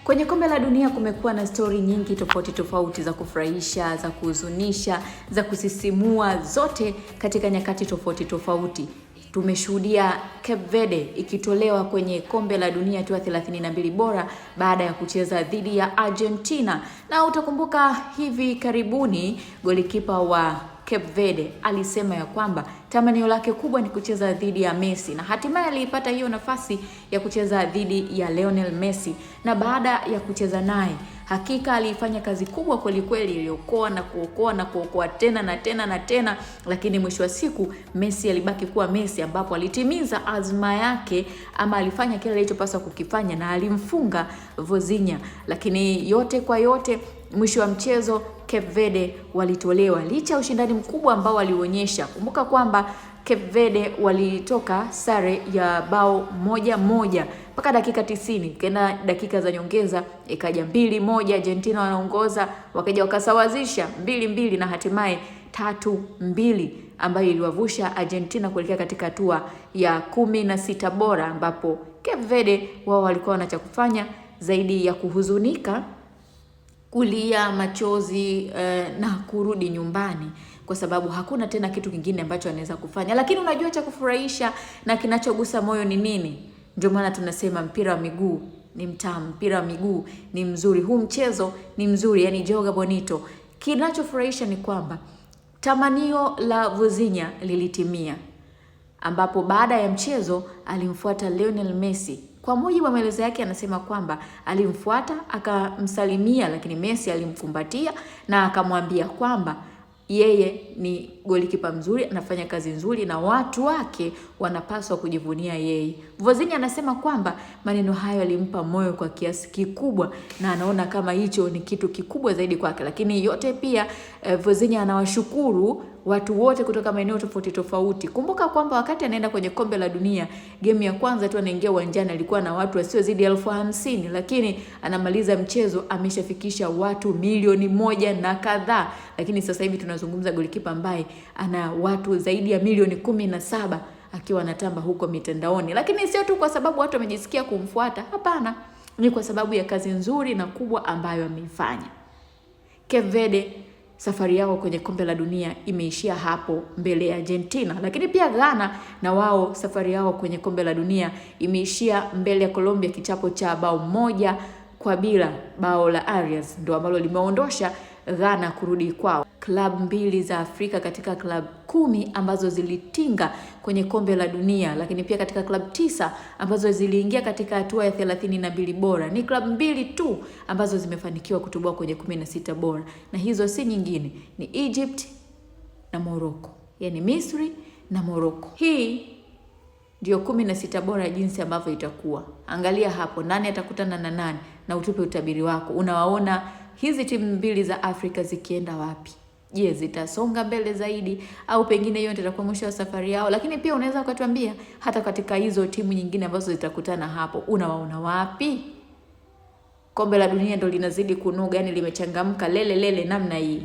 Kwenye kombe la dunia kumekuwa na stori nyingi tofauti za kufurahisha, za kuhuzunisha, za kusisimua, zote katika nyakati tofauti. Tumeshuhudia Cape Verde ikitolewa kwenye kombe la dunia hatua 32 bora baada ya kucheza dhidi ya Argentina. Na utakumbuka hivi karibuni golikipa wa Cape Verde alisema ya kwamba tamanio lake kubwa ni kucheza dhidi ya Messi, na hatimaye aliipata hiyo nafasi ya kucheza dhidi ya Lionel Messi, na baada ya kucheza naye hakika alifanya kazi kubwa kweli, iliokoa na kuokoa tena, lakini mwisho wa siku Messi alibaki kuwa Messi, ambapo alitimiza azma yake ama alifanya kile alichopaswa kukifanya na alimfunga Vozinha. Lakini yote kwa yote, mwisho wa mchezo Cape Verde walitolewa licha ya ushindani mkubwa ambao walionyesha. Kumbuka kwamba Cape Verde walitoka sare ya bao 1-1 mpaka dakika 90. Kena dakika za nyongeza ikaja 2-1, Argentina wanaongoza, wakaja wakasawazisha 2-2 na hatimaye 3-2 ambayo iliwavusha Argentina kuelekea katika hatua ya 16 bora, ambapo Cape Verde wao walikuwa wana cha kufanya zaidi ya kuhuzunika, kulia machozi na kurudi nyumbani, kwa sababu hakuna tena kitu kingine ambacho anaweza kufanya. Lakini unajua cha kufurahisha na kinachogusa moyo ni nini? Ndio maana tunasema mpira wa miguu ni mtamu, mpira wa miguu ni mzuri, huu mchezo ni mzuri, yani joga bonito. Kinachofurahisha ni kwamba tamanio la Vozinha lilitimia, ambapo baada ya mchezo alimfuata Lionel Messi. Kwa mujibu wa maelezo yake, anasema kwamba alimfuata akamsalimia, lakini Messi alimkumbatia na akamwambia kwamba yeye ni golikipa mzuri, anafanya kazi nzuri na watu wake wanapaswa kujivunia yeye. Vozinha anasema kwamba maneno hayo yalimpa moyo kwa kiasi kikubwa na anaona kama hicho ni kitu kikubwa zaidi kwake. Lakini yote pia Vozinha anawashukuru watu wote kutoka maeneo tofauti. Kumbuka kwamba wakati anaenda kwenye kombe la dunia, game ya kwanza tu anaingia uwanjani alikuwa na watu wasiozidi 50,000, lakini anamaliza mchezo ameshafikisha watu milioni 1 na kadhaa. Lakini sasa hivi tunazungumza golikipa ambaye ana watu zaidi ya milioni 17 akiwa anatamba huko mitandaoni. Lakini sio tu kwa sababu watu wamejisikia kumfuata, hapana, ni kwa sababu ya kazi nzuri na kubwa ambayo ameifanya. Cape Verde safari yao kwenye kombe la dunia imeishia hapo mbele ya Argentina. Lakini pia Ghana na wao safari yao kwenye kombe la dunia imeishia mbele ya Colombia, kichapo cha bao 1-0. Bao la Arias ndio ambalo limeondosha Ghana kurudi kwao. Klabu 2 za Afrika katika klabu 10 ambazo zilitinga kwenye kombe la dunia, lakini pia katika klabu 9 ambazo ziliingia katika hatua ya 32 bora, ni klabu 2 tu ambazo zimefanikiwa kutoboa kwenye 16 bora, na hizo si nyingine, ni Egypt na Morocco, yani Misri na Morocco. Hii ndio 16 bora jinsi ambavyo itakuwa. Angalia hapo nani atakutana na nani na utupe utabiri wako. Unawaona hizi timu 2 za Afrika zikienda wapi? Je, zitasonga mbele zaidi au pengine hiyo itakuwa mwisho wa safari yao? Lakini pia unaweza ukatuambia hata katika hizo timu nyingine ambazo zitakutana hapo, unawaona wapi? Kombe la dunia ndo linazidi kunoga, yani limechangamka lele namna hii.